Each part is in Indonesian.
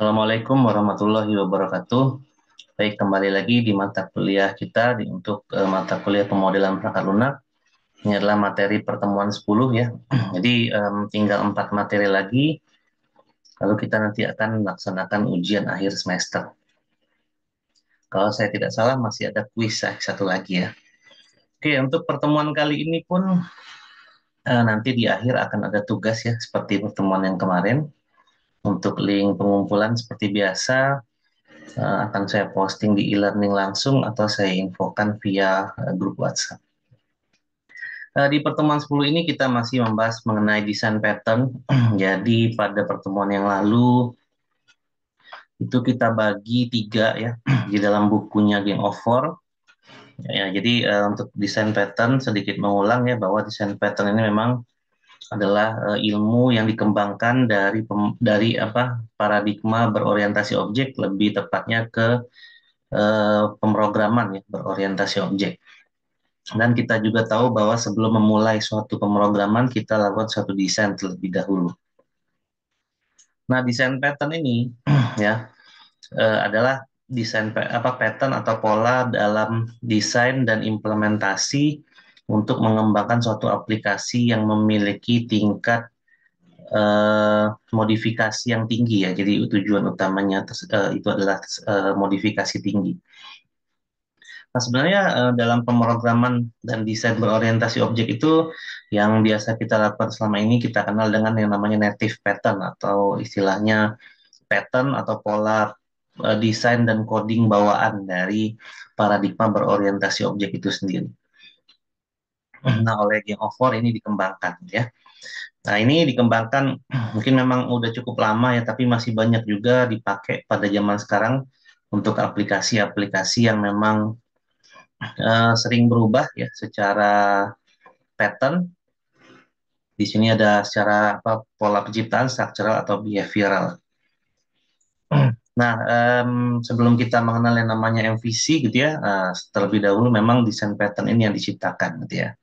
Assalamualaikum warahmatullahi wabarakatuh. Baik, kembali lagi di mata kuliah kita untuk mata kuliah pemodelan perangkat lunak. Ini adalah materi pertemuan 10 ya. Jadi tinggal 4 materi lagi, lalu kita nanti akan melaksanakan ujian akhir semester. Kalau saya tidak salah masih ada kuis satu lagi ya. Oke, untuk pertemuan kali ini pun nanti di akhir akan ada tugas ya, seperti pertemuan yang kemarin. Untuk link pengumpulan seperti biasa, akan saya posting di e-learning langsung atau saya infokan via grup WhatsApp. Di pertemuan 10 ini kita masih membahas mengenai desain pattern. Jadi pada pertemuan yang lalu itu kita bagi 3 ya di dalam bukunya Gang of Four. Ya, jadi untuk desain pattern sedikit mengulang ya bahwa desain pattern ini memang adalah ilmu yang dikembangkan dari paradigma berorientasi objek, lebih tepatnya ke pemrograman ya berorientasi objek. Dan kita juga tahu bahwa sebelum memulai suatu pemrograman kita lakukan suatu desain terlebih dahulu. Nah, desain pattern ini ya adalah desain pattern atau pola dalam desain dan implementasi untuk mengembangkan suatu aplikasi yang memiliki tingkat modifikasi yang tinggi ya. Jadi tujuan utamanya itu adalah modifikasi tinggi. Nah, sebenarnya dalam pemrograman dan desain berorientasi objek itu yang biasa kita lakukan selama ini kita kenal dengan yang namanya native pattern atau istilahnya pattern atau pola desain dan coding bawaan dari paradigma berorientasi objek itu sendiri. Nah, oleh Gang of Four ini dikembangkan ya. Nah, ini dikembangkan mungkin memang udah cukup lama ya, tapi masih banyak juga dipakai pada zaman sekarang untuk aplikasi-aplikasi yang memang sering berubah ya secara pattern. Di sini ada secara pola penciptaan, structural atau behavioral. Nah, sebelum kita mengenal yang namanya MVC gitu ya, terlebih dahulu memang desain pattern ini yang diciptakan gitu ya.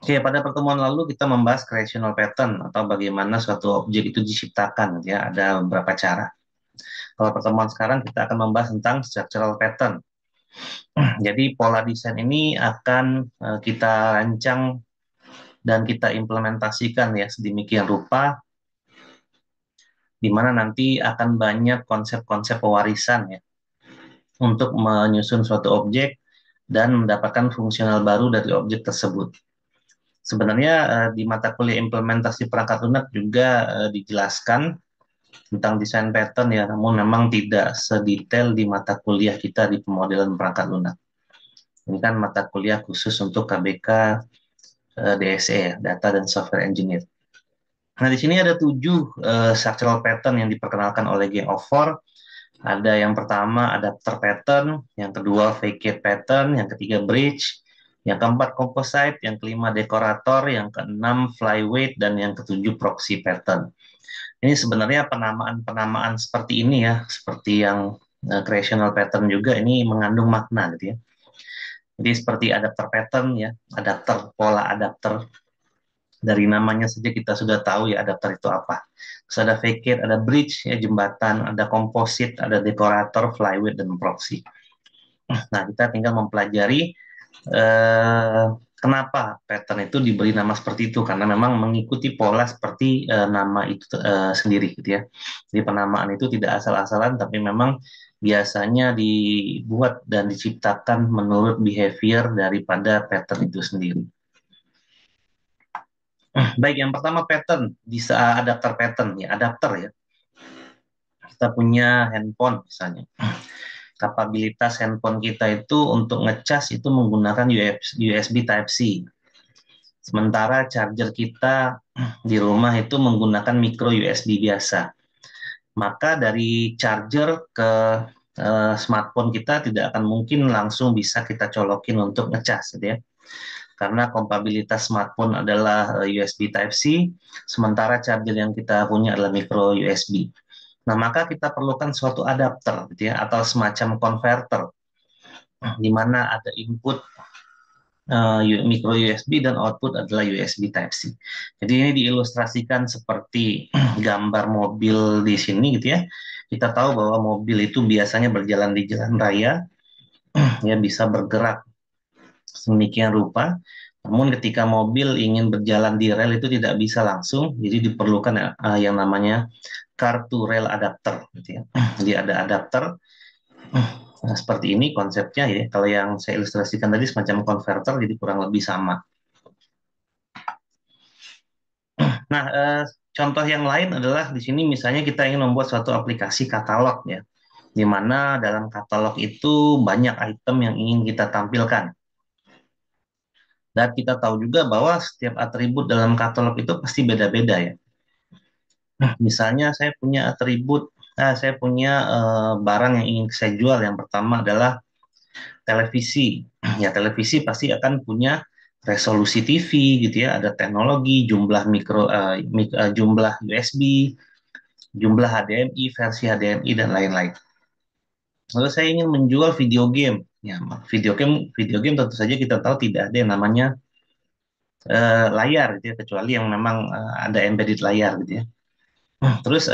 Oke, pada pertemuan lalu kita membahas creational pattern atau bagaimana suatu objek itu diciptakan gitu ya. Ada beberapa cara. Kalau pertemuan sekarang kita akan membahas tentang structural pattern. Jadi pola desain ini akan kita rancang dan kita implementasikan ya sedemikian rupa di mana nanti akan banyak konsep-konsep pewarisan ya untuk menyusun suatu objek dan mendapatkan fungsional baru dari objek tersebut. Sebenarnya di mata kuliah implementasi perangkat lunak juga dijelaskan tentang desain pattern ya, namun memang tidak sedetail di mata kuliah kita di pemodelan perangkat lunak. Ini kan mata kuliah khusus untuk KBK DSE ya, Data dan Software Engineer. Nah, di sini ada 7 structural pattern yang diperkenalkan oleh Gang of Four. Ada yang pertama adapter pattern, yang kedua facade pattern, yang ketiga bridge, yang keempat composite, yang kelima dekorator, yang keenam flyweight, dan yang ketujuh proxy pattern. Ini sebenarnya penamaan-penamaan seperti ini ya, seperti yang creational pattern juga ini mengandung makna gitu ya. Jadi seperti adapter pattern ya, adapter pola adapter dari namanya saja kita sudah tahu ya adapter itu apa. Terus ada facade, ada bridge ya jembatan, ada composite, ada dekorator, flyweight dan proxy. Nah, kita tinggal mempelajari kenapa pattern itu diberi nama seperti itu karena memang mengikuti pola seperti nama itu sendiri gitu ya. Jadi penamaan itu tidak asal-asalan tapi memang biasanya dibuat dan diciptakan menurut behavior daripada pattern itu sendiri. Baik, yang pertama pattern, bisa adapter pattern ya, adapter ya. Kita punya handphone misalnya. Kapabilitas handphone kita itu untuk ngecas itu menggunakan USB Type-C. Sementara charger kita di rumah itu menggunakan micro USB biasa. Maka dari charger ke smartphone kita tidak akan mungkin langsung bisa kita colokin untuk ngecas gitu ya. Karena kompatibilitas smartphone adalah USB Type-C, sementara charger yang kita punya adalah micro USB. Nah, maka kita perlukan suatu adapter gitu ya atau semacam converter di mana ada input micro USB dan output adalah USB Type-C. Jadi ini diilustrasikan seperti gambar mobil di sini gitu ya. Kita tahu bahwa mobil itu biasanya berjalan di jalan raya, ya bisa bergerak sedemikian rupa. Namun ketika mobil ingin berjalan di rel itu tidak bisa langsung, jadi diperlukan yang namanya car to rail adapter gitu ya. Jadi ada adapter. Nah, seperti ini konsepnya ya. Kalau yang saya ilustrasikan tadi semacam konverter, jadi kurang lebih sama. Nah, contoh yang lain adalah di sini misalnya kita ingin membuat suatu aplikasi katalog ya, di mana dalam katalog itu banyak item yang ingin kita tampilkan. Dan kita tahu juga bahwa setiap atribut dalam katalog itu pasti beda-beda ya. Misalnya saya punya atribut, saya punya barang yang ingin saya jual. Yang pertama adalah televisi. Ya, televisi pasti akan punya resolusi TV gitu ya, ada teknologi, jumlah jumlah USB, jumlah HDMI, versi HDMI dan lain-lain. Lalu saya ingin menjual video game. Ya, video game tentu saja kita tahu tidak ada yang namanya layar gitu ya, kecuali yang memang ada embedded layar gitu ya. Terus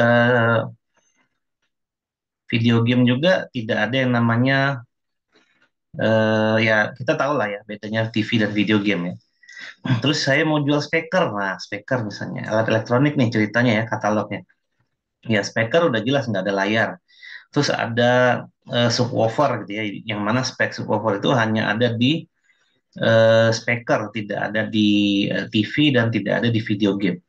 video game juga tidak ada yang namanya ya kita tahu lah ya bedanya TV dan video game ya. Terus saya mau jual speaker, nah speaker misalnya alat elektronik nih ceritanya ya katalognya. Ya speaker udah jelas nggak ada layar. Terus ada subwoofer gitu ya, yang mana spek subwoofer itu hanya ada di speaker, tidak ada di TV dan tidak ada di video game.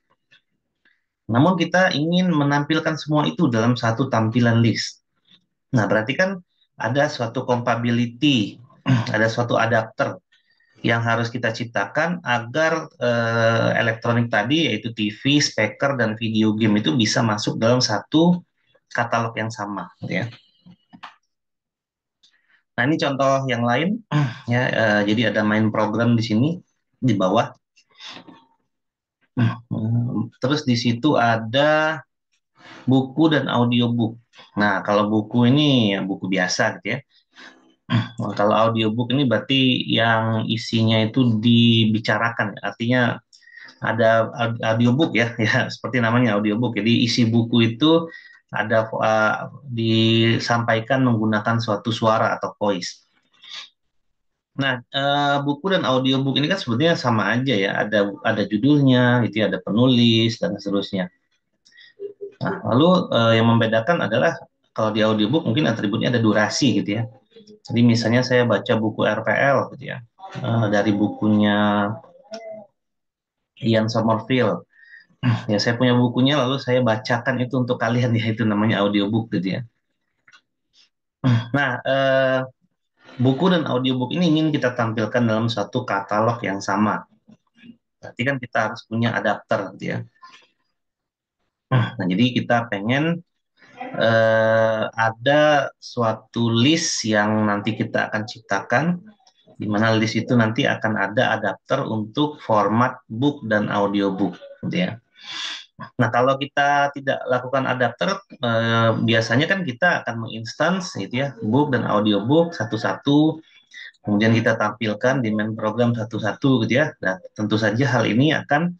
Namun kita ingin menampilkan semua itu dalam satu tampilan list. Nah berarti kan ada suatu compatibility, ada suatu adapter yang harus kita ciptakan agar elektronik tadi yaitu TV, speaker, dan video game itu bisa masuk dalam satu katalog yang sama, gitu ya. Nah ini contoh yang lain, ya. Jadi ada main program di sini di bawah. Terus di situ ada buku dan audiobook. Nah kalau buku ini ya buku biasa, gitu ya. Nah, kalau audiobook ini berarti yang isinya itu dibicarakan, artinya ada audiobook ya, ya seperti namanya audiobook. Jadi isi buku itu ada disampaikan menggunakan suatu suara atau voice. Nah, buku dan audiobook ini kan sebetulnya sama aja ya. Ada judulnya, itu ya, ada penulis dan seterusnya. Nah, lalu yang membedakan adalah kalau di audiobook mungkin atributnya ada durasi gitu ya. Jadi misalnya saya baca buku RPL gitu ya, dari bukunya Ian Sommerville. Ya, saya punya bukunya, lalu saya bacakan itu untuk kalian ya, itu namanya audiobook gitu ya. Nah, buku dan audiobook ini ingin kita tampilkan dalam satu katalog yang sama. Berarti kan kita harus punya adapter gitu ya. Nah, jadi kita pengen ada suatu list yang nanti kita akan ciptakan, di mana list itu nanti akan ada adapter untuk format book dan audiobook gitu ya. Nah, kalau kita tidak lakukan adapter, biasanya kan kita akan menginstance gitu ya, book dan audiobook satu-satu, kemudian kita tampilkan di main program satu-satu gitu ya. Nah, tentu saja hal ini akan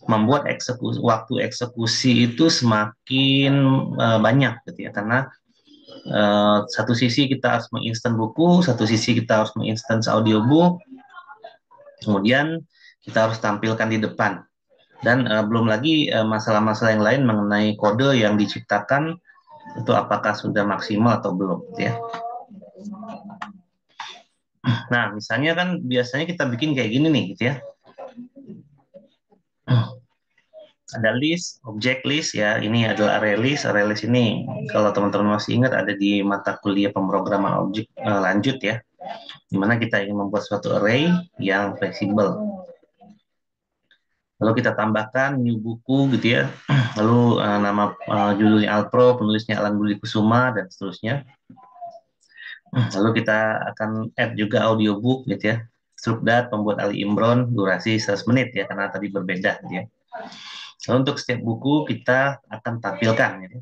membuat waktu eksekusi itu semakin banyak gitu ya, karena satu sisi kita harus menginstan buku, satu sisi kita harus menginstan audiobook, kemudian kita harus tampilkan di depan. Dan belum lagi masalah-masalah yang lain mengenai kode yang diciptakan itu apakah sudah maksimal atau belum, gitu ya. Nah, misalnya kan biasanya kita bikin kayak gini nih, gitu ya. Ada list, object list ya. Ini adalah array list. Array list ini kalau teman-teman masih ingat ada di mata kuliah pemrograman objek lanjut ya. Dimana kita ingin membuat suatu array yang fleksibel. Lalu kita tambahkan new buku gitu ya. Lalu nama judulnya Alpro, penulisnya Alan Budi Kusuma dan seterusnya. Lalu kita akan add juga audiobook gitu ya. Strukdat pembuat Ali Imron durasi 100 menit ya karena tadi berbeda gitu ya. Lalu untuk setiap buku kita akan tampilkan gitu.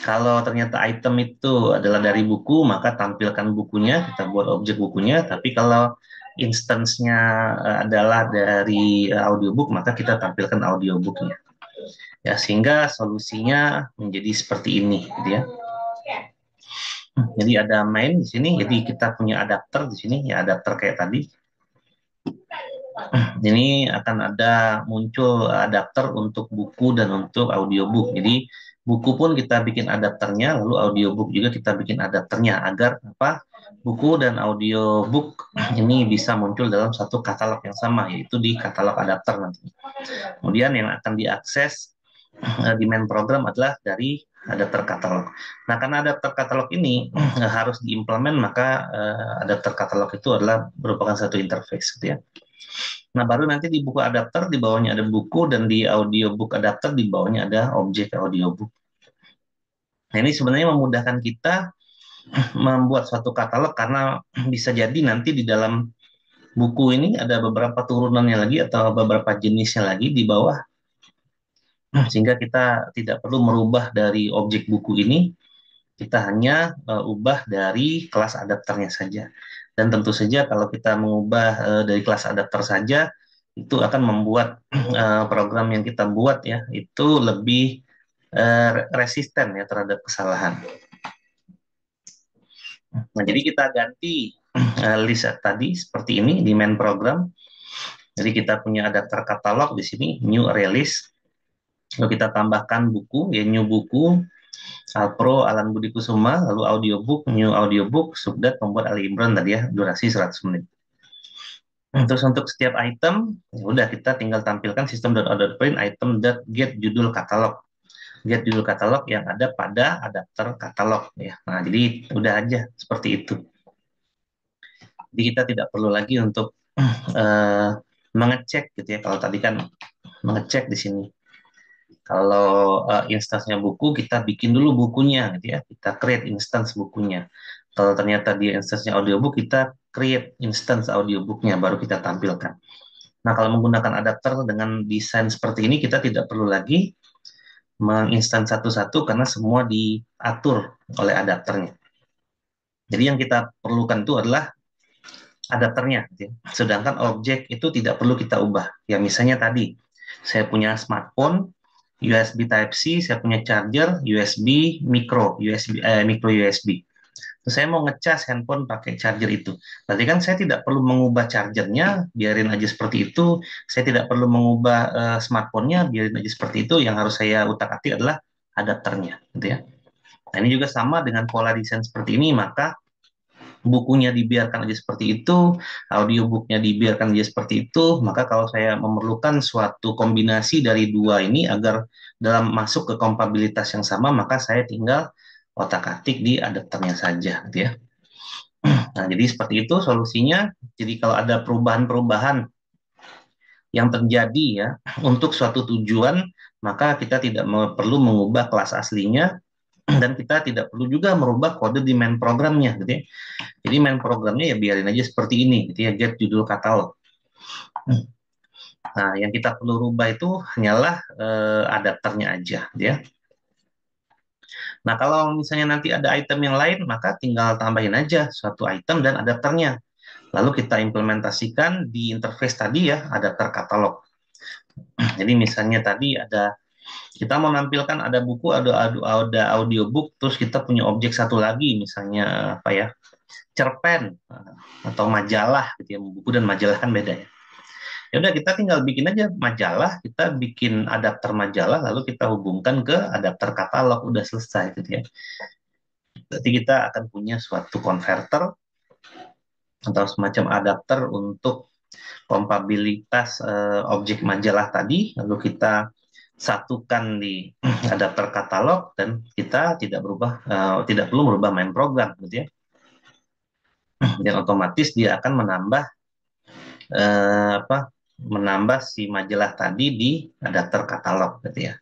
Kalau ternyata item itu adalah dari buku, maka tampilkan bukunya, kita buat objek bukunya. Tapi kalau instance-nya adalah dari audiobook, maka kita tampilkan audiobooknya. Ya, sehingga solusinya menjadi seperti ini, gitu ya. Jadi ada main di sini, jadi kita punya adapter di sini, ya adapter kayak tadi. Ini akan ada muncul adapter untuk buku dan untuk audiobook. Jadi buku pun kita bikin adapternya, lalu audiobook juga kita bikin adapternya agar apa? Buku dan audiobook ini bisa muncul dalam satu katalog yang sama, yaitu di katalog adapter nanti. Kemudian yang akan diakses di main program adalah dari adapter katalog. Nah, karena adapter katalog ini harus diimplement, maka adapter katalog itu adalah merupakan satu interface, gitu ya. Nah, baru nanti di buku adapter di bawahnya ada buku dan di audiobook adapter di bawahnya ada objek audiobook. Nah, ini sebenarnya memudahkan kita membuat suatu katalog karena bisa jadi nanti di dalam buku ini ada beberapa turunannya lagi atau beberapa jenisnya lagi di bawah, sehingga kita tidak perlu merubah dari objek buku ini, kita hanya ubah dari kelas adapternya saja. Dan tentu saja kalau kita mengubah dari kelas adapter saja, itu akan membuat program yang kita buat ya itu lebih resisten ya terhadap kesalahan. Nah, jadi kita ganti list tadi seperti ini di main program. Jadi kita punya adapter katalog di sini, new release. Lalu kita tambahkan buku, ya new buku, Alpro Alan Budi Kusuma, lalu audiobook, new audiobook, Subdat membuat Ali Imran tadi ya, durasi 100 menit. Terus untuk setiap item, ya udah kita tinggal tampilkan system.out.print item.get judul katalog. Get judul katalog yang ada pada adapter katalog ya. Nah, jadi udah aja seperti itu. Jadi kita tidak perlu lagi untuk mengecek gitu ya. Kalau tadi kan mengecek di sini. Kalau instansinya buku, kita bikin dulu bukunya gitu ya. Kita create instance bukunya. Kalau ternyata dia instansinya audiobook, kita create instance audiobooknya, baru kita tampilkan. Nah, kalau menggunakan adapter dengan desain seperti ini, kita tidak perlu lagi menginstan satu-satu karena semua diatur oleh adapternya. Jadi yang kita perlukan itu adalah adapternya. Gitu ya. Sedangkan objek itu tidak perlu kita ubah. Ya misalnya tadi, saya punya smartphone, USB Type-C, saya punya charger, USB, micro USB. Terus saya mau ngecas handphone pakai charger itu. Berarti kan saya tidak perlu mengubah chargernya, biarin aja seperti itu. Saya tidak perlu mengubah smartphone-nya, biarin aja seperti itu. Yang harus saya utak-atik adalah adapternya, gitu ya. Nah, ini juga sama dengan pola desain seperti ini, maka bukunya dibiarkan aja seperti itu, audiobooknya dibiarkan aja seperti itu, maka kalau saya memerlukan suatu kombinasi dari dua ini agar dalam masuk ke kompatibilitas yang sama, maka saya tinggal otak-atik di adapternya saja, gitu ya. Nah, jadi seperti itu solusinya. Jadi kalau ada perubahan-perubahan yang terjadi ya untuk suatu tujuan, maka kita tidak perlu mengubah kelas aslinya dan kita tidak perlu juga merubah kode di main programnya, gitu ya. Jadi main programnya ya biarin aja seperti ini, gitu ya, get judul katalog. Nah, yang kita perlu rubah itu hanyalah adapternya aja, gitu ya. Nah, kalau misalnya nanti ada item yang lain, maka tinggal tambahin aja suatu item dan adapternya. Lalu kita implementasikan di interface tadi ya, adapter katalog. Jadi misalnya tadi ada kita mau menampilkan ada buku, ada audiobook, terus kita punya objek satu lagi, misalnya apa ya, cerpen atau majalah, gitu ya. Buku dan majalah kan beda ya. Ya udah kita tinggal bikin aja majalah, kita bikin adapter majalah, lalu kita hubungkan ke adapter katalog, udah selesai gitu ya. Berarti kita akan punya suatu converter atau semacam adapter untuk kompatibilitas objek majalah tadi, lalu kita satukan di adapter katalog dan kita tidak perlu merubah main program gitu ya. Dan otomatis dia akan menambah si majalah tadi di adapter katalog gitu ya.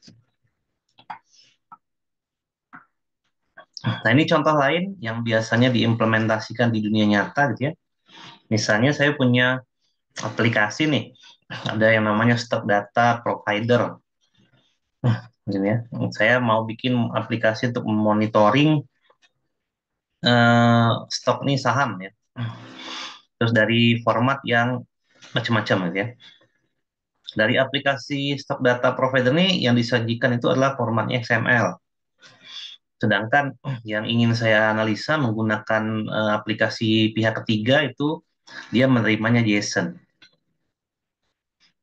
Nah, ini contoh lain yang biasanya diimplementasikan di dunia nyata gitu ya. Misalnya saya punya aplikasi nih, ada yang namanya stock data provider. Gini ya, saya mau bikin aplikasi untuk monitoring stok nih saham ya. terus dari format yang macam-macam gitu ya. Dari aplikasi stok data provider ini yang disajikan itu adalah formatnya XML. Sedangkan yang ingin saya analisa menggunakan aplikasi pihak ketiga itu dia menerimanya JSON.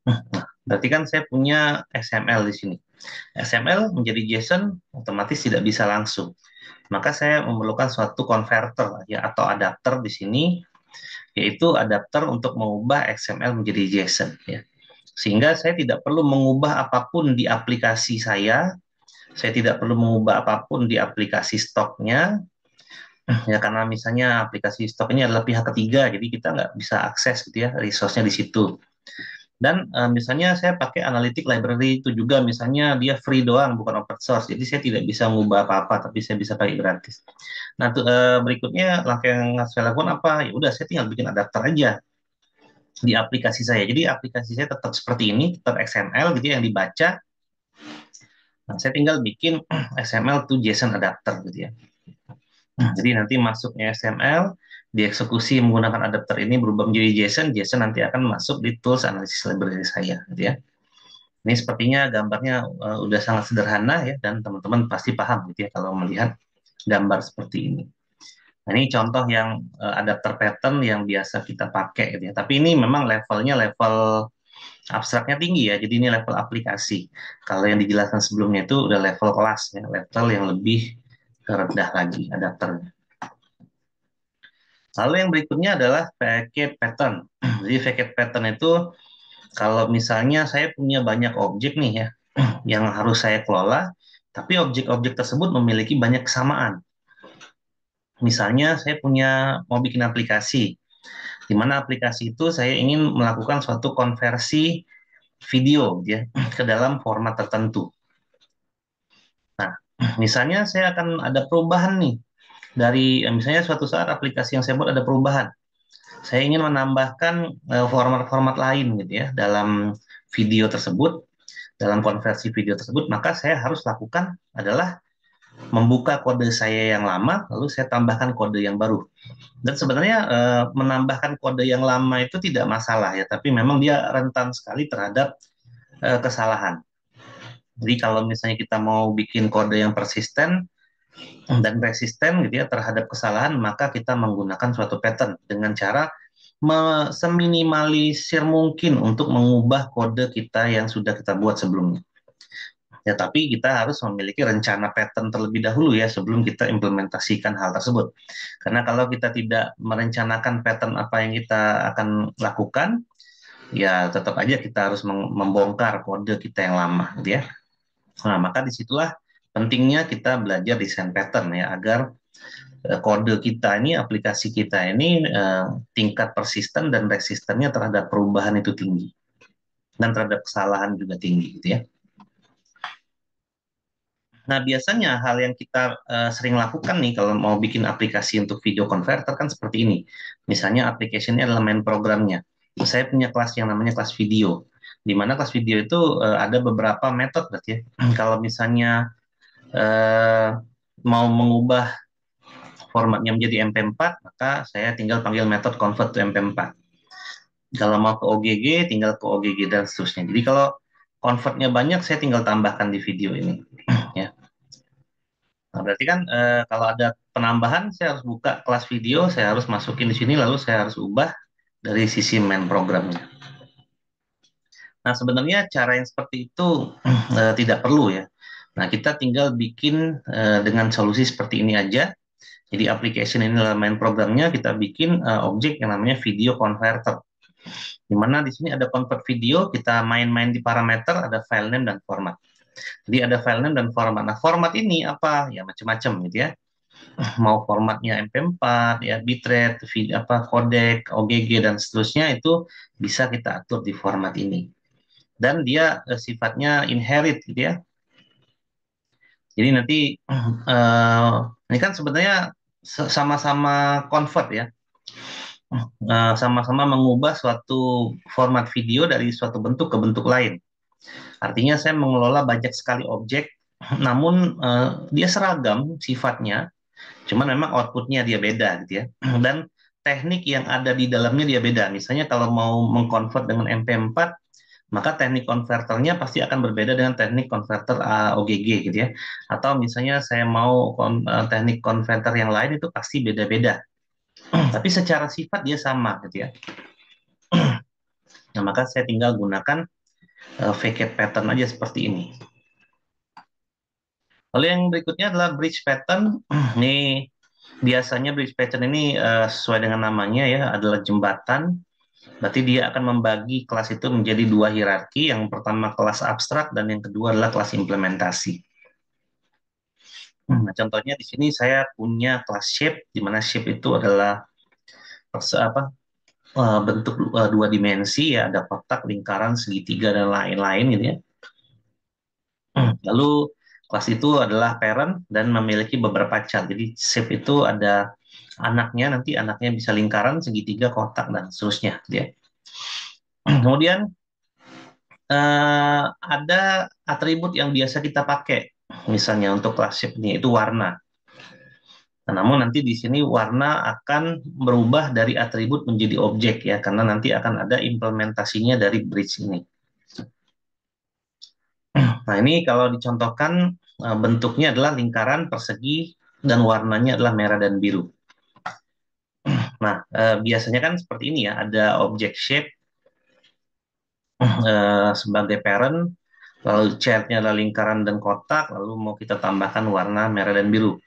Nah, berarti kan saya punya XML di sini. XML menjadi JSON otomatis tidak bisa langsung. Maka saya memerlukan suatu converter ya atau adapter di sini, yaitu adapter untuk mengubah XML menjadi JSON ya. Sehingga saya tidak perlu mengubah apapun di aplikasi saya tidak perlu mengubah apapun di aplikasi stoknya, ya karena misalnya aplikasi stok ini adalah pihak ketiga, jadi kita nggak bisa akses gitu ya resource-nya di situ. Dan misalnya saya pakai analytic library itu juga, misalnya dia free doang, bukan open source, jadi saya tidak bisa mengubah apa-apa, tapi saya bisa pakai gratis. Nah, berikutnya langkah yang saya lakukan apa? Ya udah, saya tinggal bikin adapter aja di aplikasi saya. Jadi aplikasi saya tetap seperti ini, tetap XML gitu ya, yang dibaca. Nah, saya tinggal bikin XML to JSON adapter gitu ya. Jadi nanti masuknya XML, dieksekusi menggunakan adapter ini berubah menjadi JSON, JSON nanti akan masuk di tools analisis library saya, gitu ya. Ini sepertinya gambarnya udah sangat sederhana ya, dan teman-teman pasti paham gitu ya kalau melihat gambar seperti ini. Nah, ini contoh yang adapter pattern yang biasa kita pakai gitu ya. Tapi ini memang levelnya level abstraknya tinggi ya, jadi ini level aplikasi. Kalau yang dijelaskan sebelumnya itu udah level kelas ya, level yang lebih rendah lagi adapternya. Lalu yang berikutnya adalah packet pattern. Jadi packet pattern itu kalau misalnya saya punya banyak objek nih ya, yang harus saya kelola, tapi objek-objek tersebut memiliki banyak kesamaan. Misalnya saya mau bikin aplikasi, di mana aplikasi itu saya ingin melakukan suatu konversi video ya ke dalam format tertentu. Nah, misalnya saya akan ada perubahan nih dari misalnya suatu saat aplikasi yang saya buat ada perubahan. Saya ingin menambahkan format-format lain gitu ya dalam video tersebut, dalam konversi video tersebut, maka saya harus lakukan adalah membuka kode saya yang lama, lalu saya tambahkan kode yang baru. Dan sebenarnya menambahkan kode yang lama itu tidak masalah ya, tapi memang dia rentan sekali terhadap kesalahan. Jadi kalau misalnya kita mau bikin kode yang persisten dan resisten gitu ya terhadap kesalahan, maka kita menggunakan suatu pattern dengan cara seminimalisir mungkin untuk mengubah kode kita yang sudah kita buat sebelumnya. Ya, tapi kita harus memiliki rencana pattern terlebih dahulu ya sebelum kita implementasikan hal tersebut. Karena kalau kita tidak merencanakan pattern apa yang kita akan lakukan, ya tetap aja kita harus membongkar kode kita yang lama, gitu ya. Nah, maka disitulah pentingnya kita belajar desain pattern ya agar kode kita ini, aplikasi kita ini tingkat persisten dan resistennya terhadap perubahan itu tinggi dan terhadap kesalahan juga tinggi, gitu ya. Nah, biasanya hal yang kita sering lakukan nih kalau mau bikin aplikasi untuk video converter kan seperti ini. Misalnya aplikasinya adalah main programnya. Saya punya kelas yang namanya kelas video. Di mana kelas video itu ada beberapa metode berarti ya. Kalau misalnya uh, mau mengubah formatnya menjadi MP4, maka saya tinggal panggil metode convert to MP4. Kalau mau ke OGG, tinggal ke OGG dan seterusnya. Jadi kalau convertnya banyak, saya tinggal tambahkan di video ini. Ya. Nah, berarti kan kalau ada penambahan, saya harus buka kelas video, saya harus masukin di sini, lalu saya harus ubah dari sisi main programnya. Nah, sebenarnya cara yang seperti itu tidak perlu ya. Nah, kita tinggal bikin dengan solusi seperti ini aja. Jadi application ini adalah main programnya, kita bikin objek yang namanya video converter. Di mana di sini ada convert video, kita main-main di parameter, ada file name dan format. Jadi ada file name dan format. Nah, format ini apa? Ya macam-macam gitu ya. Mau formatnya MP4, ya bitrate, codec, OGG dan seterusnya itu bisa kita atur di format ini. Dan dia sifatnya inherit gitu ya. Jadi nanti ini kan sebenarnya sama-sama convert ya. Sama-sama mengubah suatu format video dari suatu bentuk ke bentuk lain. Artinya saya mengelola banyak sekali objek, namun dia seragam sifatnya, cuman memang outputnya dia beda gitu ya. Dan teknik yang ada di dalamnya dia beda. Misalnya kalau mau mengkonvert dengan MP4, maka teknik konverternya pasti akan berbeda dengan teknik konverter OGG gitu ya. Atau misalnya saya mau teknik konverter yang lain itu pasti beda-beda. Tapi secara sifat dia sama gitu ya. Nah, maka saya tinggal gunakan vacate pattern aja seperti ini. Lalu yang berikutnya adalah bridge pattern. Ini biasanya bridge pattern ini sesuai dengan namanya ya, adalah jembatan. Berarti dia akan membagi kelas itu menjadi dua hierarki. Yang pertama kelas abstrak dan yang kedua adalah kelas implementasi. Nah, contohnya di sini saya punya kelas shape, di mana shape itu adalah bentuk dua dimensi ya, ada kotak, lingkaran, segitiga dan lain-lain gitu ya. Lalu kelas itu adalah parent dan memiliki beberapa child. Jadi shape itu ada anaknya, nanti anaknya bisa lingkaran, segitiga, kotak dan seterusnya gitu ya. Kemudian ada atribut yang biasa kita pakai, misalnya untuk kelas shape ini itu warna. Nah, namun nanti di sini warna akan berubah dari atribut menjadi objek ya, karena nanti akan ada implementasinya dari bridge ini. Nah, ini kalau dicontohkan bentuknya adalah lingkaran, persegi, dan warnanya adalah merah dan biru. Nah, biasanya kan seperti ini ya, ada objek shape sebagai parent, lalu child-nya adalah lingkaran dan kotak, lalu mau kita tambahkan warna merah dan biru.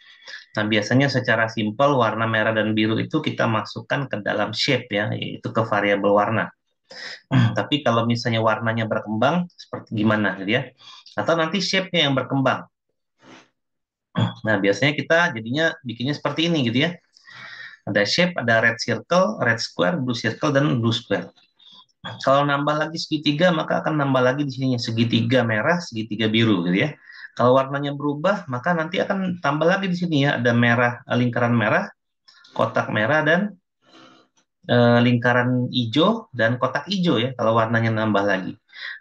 Nah, biasanya secara simpel warna merah dan biru itu kita masukkan ke dalam shape ya, yaitu ke variabel warna. Tapi kalau misalnya warnanya berkembang, seperti gimana gitu ya? Atau nanti shape-nya yang berkembang. Nah, biasanya kita jadinya bikinnya seperti ini gitu ya. Ada shape, ada red circle, red square, blue circle, dan blue square. Kalau nambah lagi segitiga, maka akan nambah lagi di sininya segitiga merah, segitiga biru gitu ya. Kalau warnanya berubah, maka nanti akan tambah lagi di sini ya, ada merah, lingkaran merah, kotak merah, dan lingkaran hijau dan kotak hijau ya kalau warnanya nambah lagi.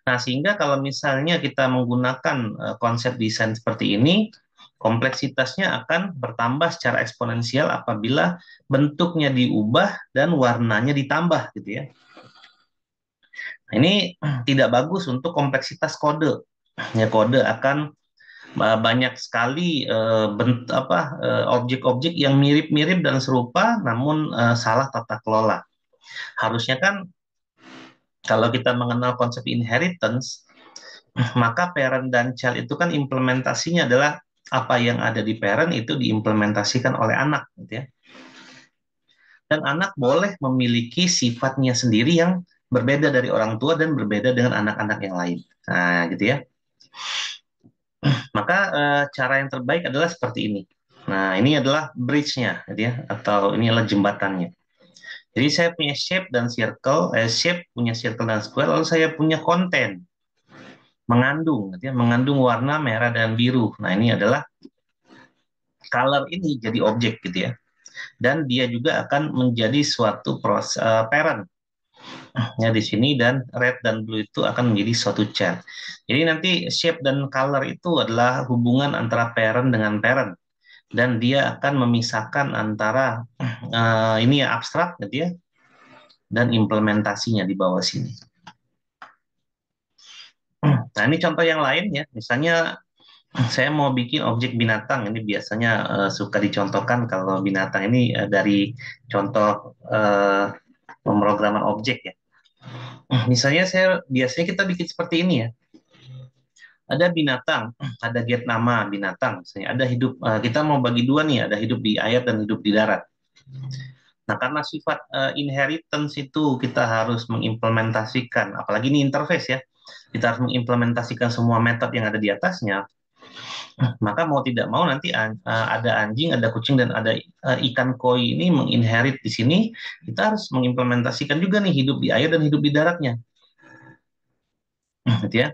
Nah, sehingga kalau misalnya kita menggunakan konsep desain seperti ini, kompleksitasnya akan bertambah secara eksponensial apabila bentuknya diubah dan warnanya ditambah gitu ya. Nah, ini tidak bagus untuk kompleksitas kode. Ya, kode akan banyak sekali objek-objek yang mirip-mirip dan serupa namun salah tata kelola. Harusnya kan kalau kita mengenal konsep inheritance, maka parent dan child itu kan implementasinya adalah apa yang ada di parent itu diimplementasikan oleh anak, gitu ya. Dan anak boleh memiliki sifatnya sendiri yang berbeda dari orang tua dan berbeda dengan anak-anak yang lain. Nah, gitu ya. Maka cara yang terbaik adalah seperti ini. Nah, ini adalah bridge-nya, gitu ya, atau ini adalah jembatannya. Jadi saya punya shape dan circle, shape punya circle dan square, lalu saya punya konten mengandung, gitu ya, mengandung warna merah dan biru. Nah, ini adalah color ini jadi objek gitu ya. Dan dia juga akan menjadi suatu parent ya di sini, dan red dan blue itu akan menjadi suatu child. Jadi nanti shape dan color itu adalah hubungan antara parent dengan parent, dan dia akan memisahkan antara ini ya abstrak gitu ya dan implementasinya di bawah sini. Nah, ini contoh yang lain ya. Misalnya saya mau bikin objek binatang, ini biasanya suka dicontohkan kalau binatang ini dari contoh pemrograman objek ya. Misalnya biasanya kita bikin seperti ini ya. Ada binatang, ada get nama binatang, misalnya ada hidup, kita mau bagi dua nih, ada hidup di air dan hidup di darat. Nah, karena sifat inheritance itu kita harus mengimplementasikan, apalagi ini interface ya, kita harus mengimplementasikan semua metode yang ada di atasnya, maka mau tidak mau nanti ada anjing, ada kucing, dan ada ikan koi ini menginherit di sini, kita harus mengimplementasikan juga nih hidup di air dan hidup di daratnya. Gitu ya.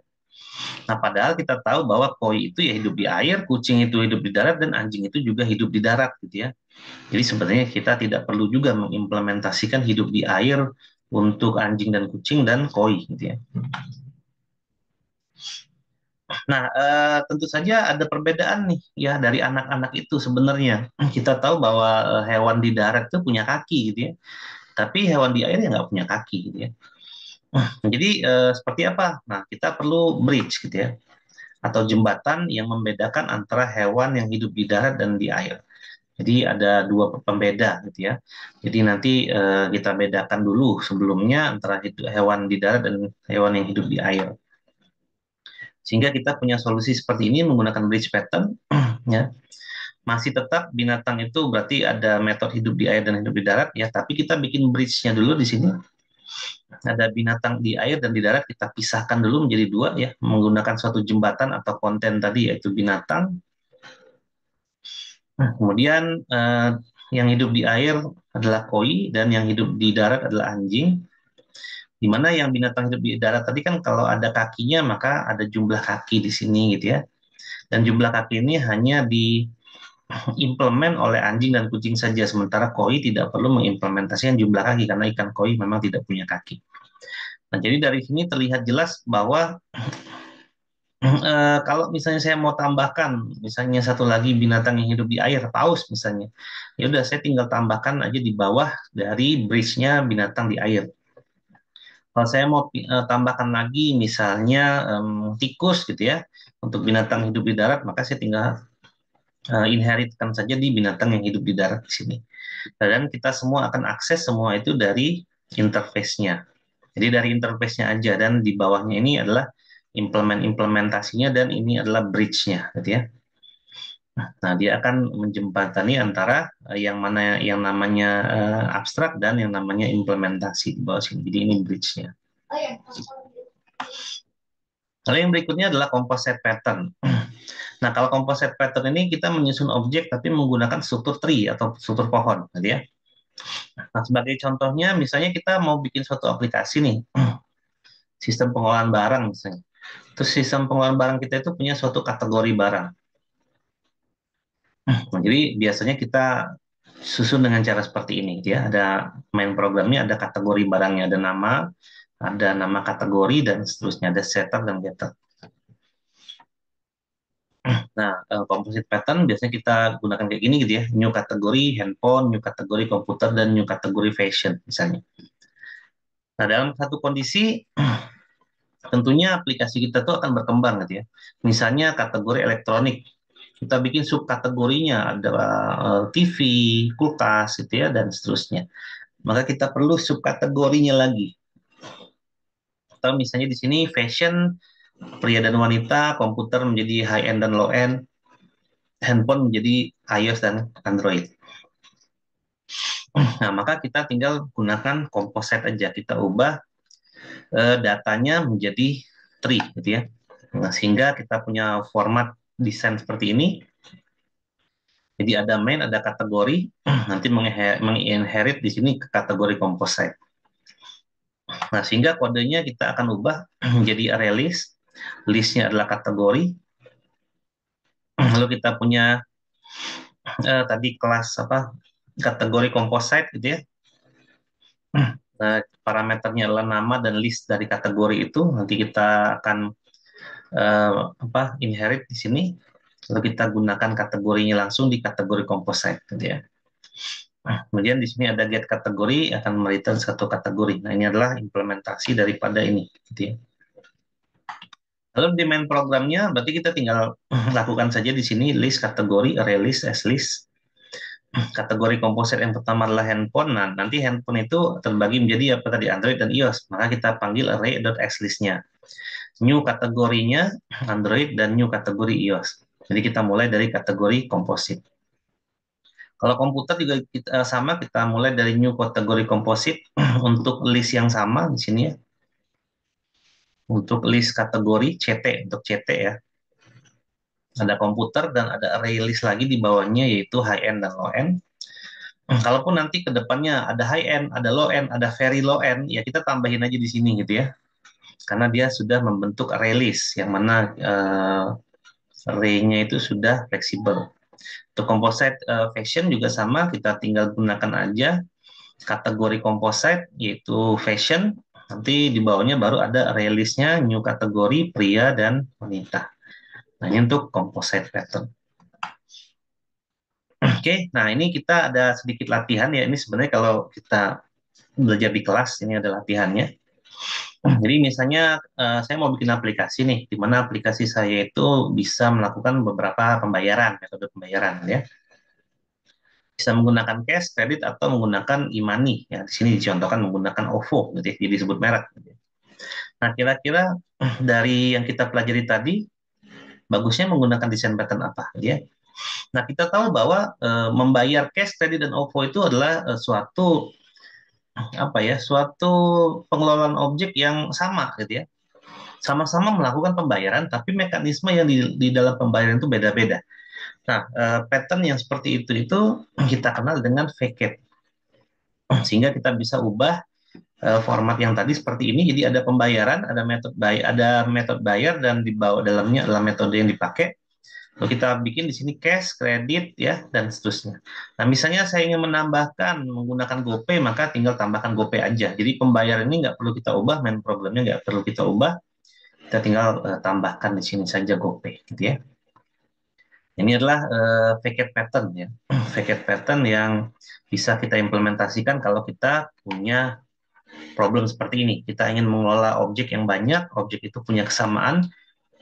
Nah, padahal kita tahu bahwa koi itu ya hidup di air, kucing itu hidup di darat, dan anjing itu juga hidup di darat gitu ya. Jadi sebenarnya kita tidak perlu juga mengimplementasikan hidup di air untuk anjing dan kucing dan koi gitu ya. Nah, tentu saja ada perbedaan nih ya dari anak-anak itu sebenarnya. Kita tahu bahwa hewan di darat itu punya kaki gitu ya, tapi hewan di air ya nggak punya kaki gitu ya. Jadi seperti apa? Nah, kita perlu bridge gitu ya, atau jembatan yang membedakan antara hewan yang hidup di darat dan di air. Jadi ada dua pembeda gitu ya. Jadi nanti kita bedakan dulu sebelumnya antara hewan di darat dan hewan yang hidup di air. Sehingga kita punya solusi seperti ini menggunakan bridge pattern, ya. Masih tetap binatang itu berarti ada metode hidup di air dan hidup di darat ya, tapi kita bikin bridge-nya dulu di sini. Ada binatang di air dan di darat kita pisahkan dulu menjadi dua ya, menggunakan suatu jembatan atau konten tadi yaitu binatang. Nah, kemudian yang hidup di air adalah koi dan yang hidup di darat adalah anjing. Di mana yang binatang hidup di darat tadi kan kalau ada kakinya maka ada jumlah kaki di sini gitu ya. Dan jumlah kaki ini hanya diimplement oleh anjing dan kucing saja, sementara koi tidak perlu mengimplementasikan jumlah kaki karena ikan koi memang tidak punya kaki. Nah, jadi dari sini terlihat jelas bahwa kalau misalnya saya mau tambahkan, misalnya satu lagi binatang yang hidup di air, paus misalnya, ya udah saya tinggal tambahkan aja di bawah dari bridge-nya binatang di air. Kalau saya mau tambahkan lagi, misalnya tikus gitu ya, untuk binatang hidup di darat, maka saya tinggal inheritkan saja di binatang yang hidup di darat di sini. Dan kita semua akan akses semua itu dari interface-nya. Jadi dari interface-nya aja, dan di bawahnya ini adalah implementasinya dan ini adalah bridge-nya gitu ya. Nah, dia akan menjembatani antara yang mana yang namanya abstrak dan yang namanya implementasi di bawah sini. Jadi ini bridge-nya. Lalu yang berikutnya adalah composite pattern. Nah, kalau composite pattern ini kita menyusun objek tapi menggunakan struktur tree atau struktur pohon, gitu ya. Nah, sebagai contohnya, misalnya kita mau bikin suatu aplikasi nih, sistem pengolahan barang misalnya. Terus sistem pengolahan barang kita itu punya suatu kategori barang. Nah, jadi biasanya kita susun dengan cara seperti ini, gitu ya. Ada main programnya, ada kategori barangnya, ada nama kategori dan seterusnya, ada setter dan getter. Nah, composite pattern biasanya kita gunakan kayak gini gitu ya. New kategori handphone, new kategori komputer, dan new kategori fashion misalnya. Nah, dalam satu kondisi tentunya aplikasi kita tuh akan berkembang gitu ya. Misalnya kategori elektronik, kita bikin subkategorinya ada TV, kulkas gitu ya dan seterusnya. Maka kita perlu subkategorinya lagi. Atau misalnya di sini fashion, pria dan wanita, komputer menjadi high end dan low end, handphone menjadi iOS dan Android. Nah, maka kita tinggal gunakan composite aja, kita ubah datanya menjadi tree gitu ya. Nah, sehingga kita punya format desain seperti ini. Jadi ada main, ada kategori, nanti menginherit di sini ke kategori composite. Nah, sehingga kodenya kita akan ubah menjadi array list. Listnya adalah kategori. Lalu kita punya tadi kelas apa kategori composite gitu ya. Parameternya adalah nama dan list dari kategori itu. Nanti kita akan inherit di sini. Lalu kita gunakan kategorinya langsung di kategori composite gitu ya. Nah, kemudian di sini ada get kategori akan mereturn satu kategori. Nah, ini adalah implementasi daripada ini gitu ya. Lalu di main programnya berarti kita tinggal lakukan saja di sini list kategori, array list, as list. Kategori komposit yang pertama adalah handphone. Nah, nanti handphone itu terbagi menjadi apa tadi Android dan iOS. Maka kita panggil array.xlist-nya. New kategorinya Android dan new kategori iOS. Jadi kita mulai dari kategori komposit. Kalau komputer juga kita, sama, kita mulai dari new kategori komposit untuk list yang sama di sini ya. Untuk list kategori CT, untuk CT ya. Ada komputer dan ada array list lagi di bawahnya yaitu high end dan low end. Kalaupun nanti ke depannya ada high end, ada low end, ada very low end, ya kita tambahin aja di sini gitu ya. Karena dia sudah membentuk array list yang mana array-nya itu sudah fleksibel. Untuk composite fashion juga sama, kita tinggal gunakan aja kategori composite yaitu fashion. Nanti di bawahnya baru ada array list-nya new kategori pria dan wanita. Nah, ini untuk composite pattern. Oke, nah ini kita ada sedikit latihan ya. Ini sebenarnya kalau kita belajar di kelas, ini ada latihannya. Jadi misalnya saya mau bikin aplikasi nih, di mana aplikasi saya itu bisa melakukan beberapa pembayaran, metode pembayaran ya. Bisa menggunakan cash, kredit, atau menggunakan e-money. Ya, di sini dicontohkan menggunakan OVO, gitu ya, jadi disebut merek. Gitu ya. Nah, kira-kira dari yang kita pelajari tadi, bagusnya menggunakan desain pattern apa? Gitu ya. Nah, kita tahu bahwa membayar cash, kredit, dan OVO itu adalah suatu apa ya, suatu pengelolaan objek yang sama, gitu ya. Sama-sama melakukan pembayaran, tapi mekanisme yang di dalam pembayaran itu beda-beda. Nah, pattern yang seperti itu kita kenal dengan facet, sehingga kita bisa ubah format yang tadi seperti ini. Jadi ada pembayaran, ada metode bayar, dan di bawah dalamnya adalah metode yang dipakai. Lalu kita bikin di sini cash, kredit, ya, dan seterusnya. Nah, misalnya saya ingin menambahkan menggunakan GoPay, maka tinggal tambahkan GoPay aja. Jadi pembayaran ini nggak perlu kita ubah, main problemnya nggak perlu kita ubah. Kita tinggal tambahkan di sini saja GoPay, gitu ya. Ini adalah facet pattern ya, facet pattern yang bisa kita implementasikan kalau kita punya problem seperti ini. Kita ingin mengelola objek yang banyak, objek itu punya kesamaan,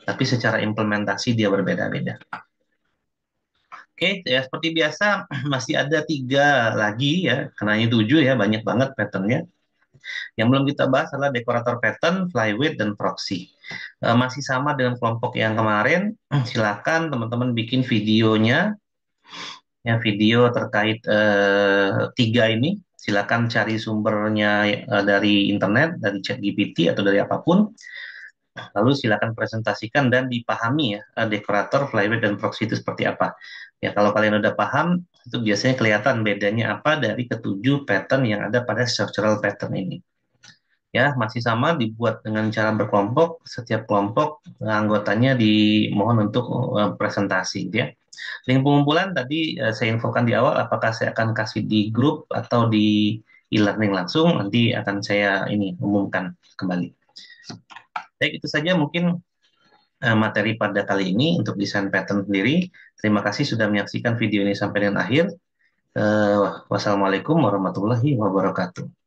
tapi secara implementasi dia berbeda-beda. Oke, ya seperti biasa masih ada 3 lagi ya, karena ini 7 ya, banyak banget patternnya. Yang belum kita bahas adalah dekorator pattern, flyweight, dan proxy. Masih sama dengan kelompok yang kemarin, silakan teman-teman bikin videonya, ya video terkait 3 ini. Silakan cari sumbernya dari internet, dari ChatGPT atau dari apapun. Lalu silakan presentasikan dan dipahami ya, dekorator, flyweight, dan proxy itu seperti apa. Ya, kalau kalian udah paham, itu biasanya kelihatan bedanya apa dari ketujuh pattern yang ada pada structural pattern ini. Ya, masih sama dibuat dengan cara berkelompok. Setiap kelompok anggotanya dimohon untuk presentasi, gitu ya. Link pengumpulan tadi saya infokan di awal, apakah saya akan kasih di grup atau di e-learning langsung, nanti akan saya ini umumkan kembali. Baik, itu saja mungkin materi pada kali ini untuk desain pattern sendiri. Terima kasih sudah menyaksikan video ini sampai dengan akhir. Wassalamualaikum warahmatullahi wabarakatuh.